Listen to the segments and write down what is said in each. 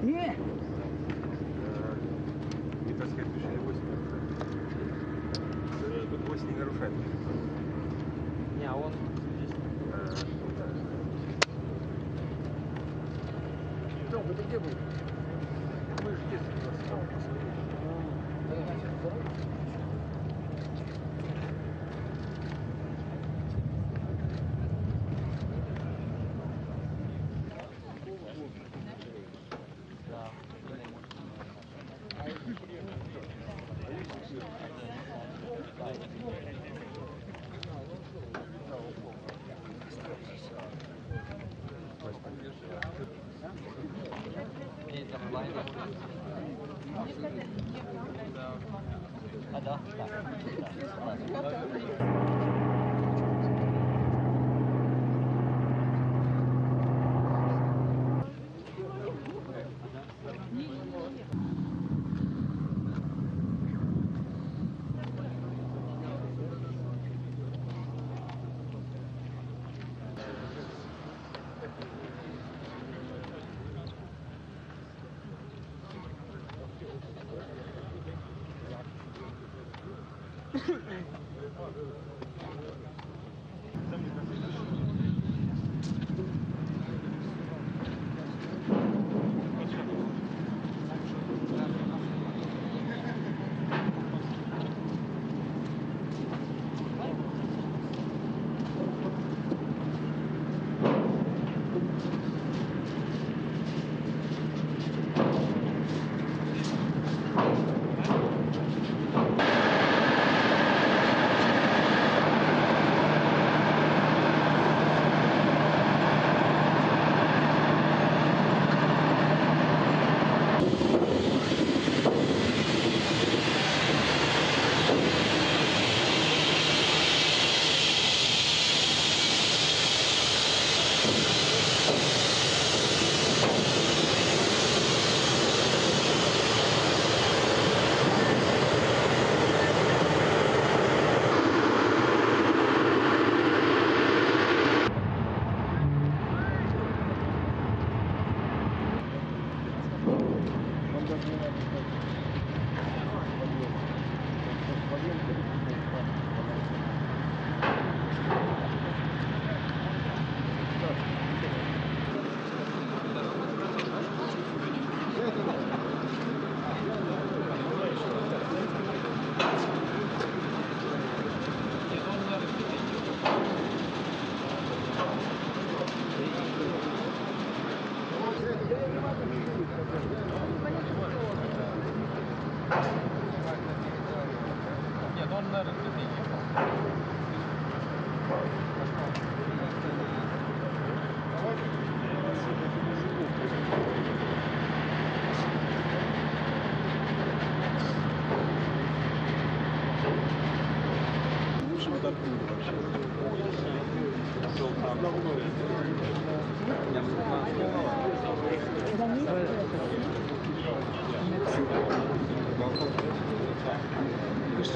Не. Метрское движение 8 нарушает. Тут 8 не нарушает. Не, а он здесь. Том, это где были? Мы же в детстве у нас посмотрели. А, да? Да.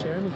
Jeremy.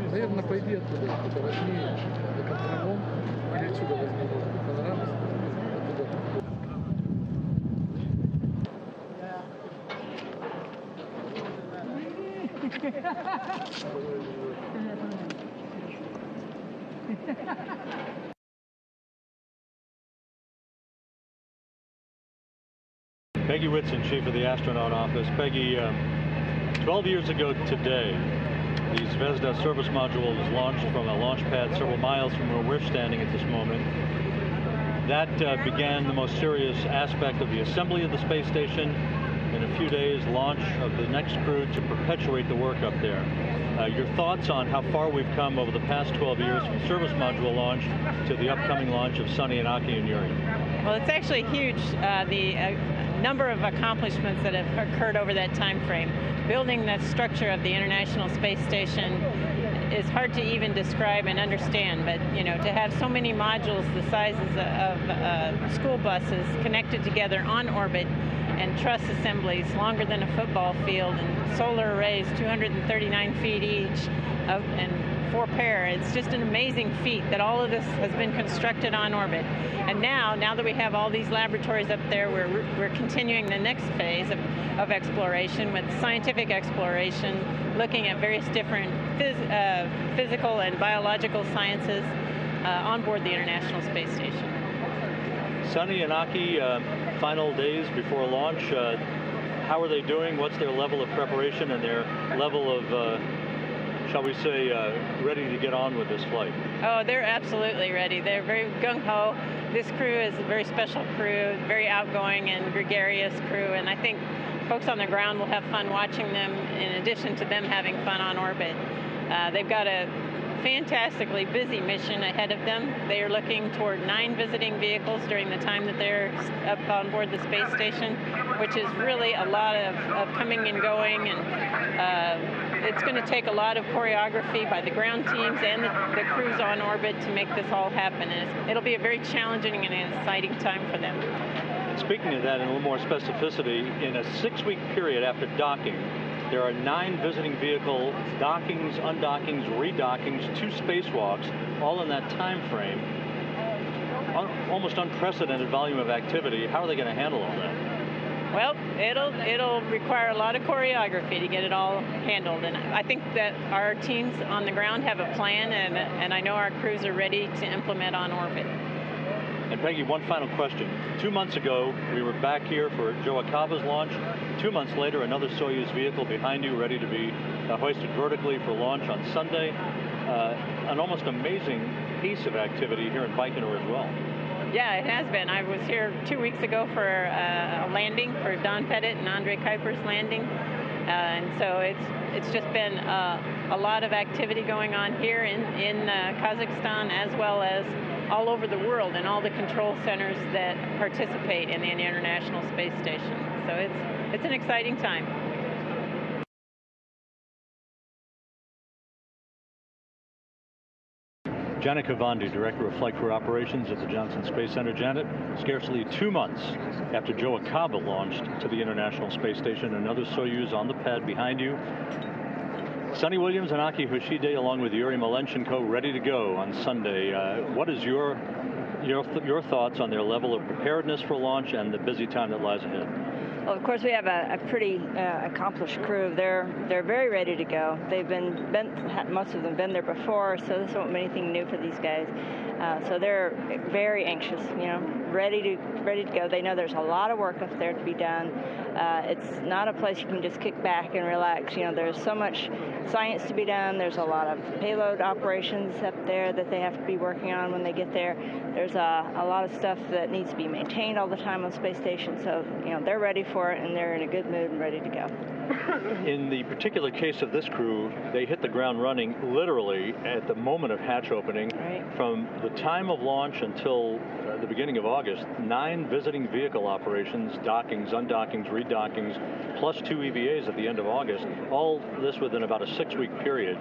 Наверное, пойди оттуда, оттуда возьми этот ремонт, или отсюда возьми панораму. Peggy Whitson, Chief of the Astronaut Office. Peggy, 12 years ago today, the Zvezda service module was launched from a launch pad several miles from where we're standing at this moment. That began the most serious aspect of the assembly of the space station. In a few days, launch of the next crew to perpetuate the work up there. Your thoughts on how far we've come over the past 12 years from service module launch to the upcoming launch of Suni and Aki and Yuri? Well, it's actually huge, the number of accomplishments that have occurred over that time frame. Building the structure of the International Space Station is hard to even describe and understand, but you know, to have so many modules the sizes of school buses connected together on orbit, and truss assemblies longer than a football field, and solar arrays 239 feet each, and 4 pair. It's just an amazing feat that all of this has been constructed on orbit. And now that we have all these laboratories up there, we're continuing the next phase of exploration with scientific exploration, looking at various different physical and biological sciences on board the International Space Station. Suni and Aki, final days before launch. How are they doing? What's their level of preparation and their level of, shall we say, ready to get on with this flight? Oh, they're absolutely ready. They're very gung-ho. This crew is a very special crew, very outgoing and gregarious crew, and I think folks on the ground will have fun watching them in addition to them having fun on orbit. They've got a fantastically busy mission ahead of them. They are looking toward 9 visiting vehicles during the time that they're up on board the space station, which is really a lot of coming and going, and it's going to take a lot of choreography by the ground teams and the crews on orbit to make this all happen. And it'll be a very challenging and exciting time for them. Speaking of that in a little more specificity, in a 6-week period after docking, there are 9 visiting vehicle dockings, undockings, redockings, 2 spacewalks, all in that time frame. Almost unprecedented volume of activity. How are they going to handle all that? Well, it'll require a lot of choreography to get it all handled, and I think that our teams on the ground have a plan, and I know our crews are ready to implement on orbit. And Peggy, one final question. 2 months ago, we were back here for Joe Acaba's launch. 2 months later, another Soyuz vehicle behind you, ready to be hoisted vertically for launch on Sunday. An almost amazing piece of activity here in Baikonur as well. Yeah, it has been. I was here 2 weeks ago for a landing for Don Pettit and Andre Kuiper's landing. And so it's just been a lot of activity going on here in Kazakhstan, as well as all over the world in all the control centers that participate in the International Space Station. So it's an exciting time. Janet Kavandi, Director of Flight Crew Operations at the Johnson Space Center. Janet, scarcely 2 months after Joe Acaba launched to the International Space Station, another Soyuz on the pad behind you. Suni Williams and Aki Hoshide, along with Yuri Malenchenko, ready to go on Sunday. What is your thoughts on their level of preparedness for launch and the busy time that lies ahead? Well, of course, we have a pretty accomplished crew. They're very ready to go. They've most of them been there before, so this won't be anything new for these guys. So they're very anxious, ready to go. They know there's a lot of work up there to be done. It's not a place you can just kick back and relax. There's so much science to be done. There's a lot of payload operations up there that they have to be working on when they get there. There's a lot of stuff that needs to be maintained all the time on space station. So, they're ready for it, and they're in a good mood and ready to go. In the particular case of this crew, they hit the ground running literally at the moment of hatch opening. Right. From the time of launch until the beginning of August, 9 visiting vehicle operations, dockings, undockings, redockings, plus 2 EVAs at the end of August, all this within about a 6-week period.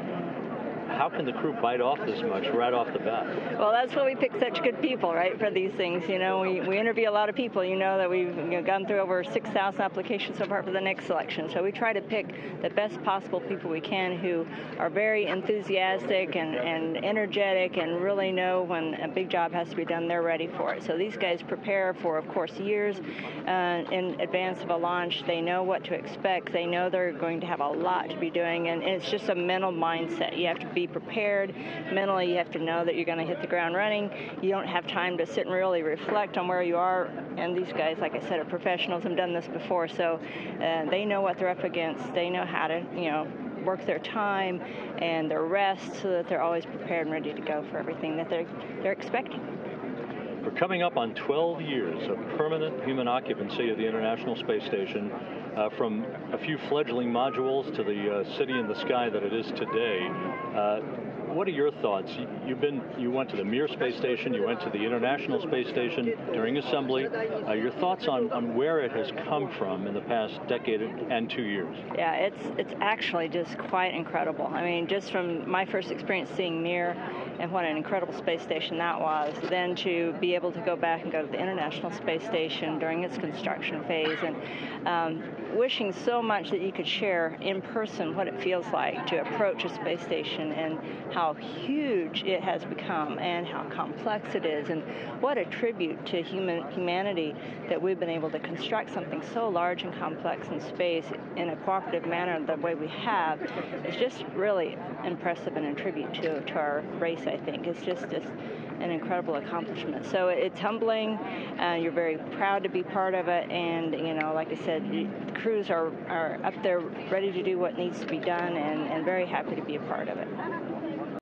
How can the crew bite off this much right off the bat? Well, that's why we pick such good people, right, for these things. We interview a lot of people. That we've gone through over 6,000 applications so far for the next selection. So we try to pick the best possible people we can who are very enthusiastic and energetic and really know when a big job has to be done, they're ready for it. So these guys prepare for, of course, years in advance of a launch. They know what to expect. They know they're going to have a lot to be doing, and it's just a mental mindset. You have to be prepared mentally. You have to know that you're going to hit the ground running. You don't have time to sit and really reflect on where you are. And these guys, like I said, are professionals and have done this before, so they know what they're up against. They know how to, work their time and their rest so that they're always prepared and ready to go for everything that they're expecting. We're coming up on 12 years of permanent human occupancy of the International Space Station, from a few fledgling modules to the city in the sky that it is today. What are your thoughts? You went to the Mir Space Station, you went to the International Space Station during assembly. Your thoughts on where it has come from in the past decade and 2 years? Yeah, it's actually just quite incredible. I mean, just from my first experience seeing Mir and what an incredible space station that was, then to be able to go back and go to the International Space Station during its construction phase, and wishing so much that you could share in person what it feels like to approach a space station and how huge it has become and how complex it is, and what a tribute to humanity that we've been able to construct something so large and complex in space in a cooperative manner the way we have. It's just really impressive and a tribute to our race, I think. It's just an incredible accomplishment. So it's humbling. You're very proud to be part of it, and like I said, the crews are up there ready to do what needs to be done, and very happy to be a part of it.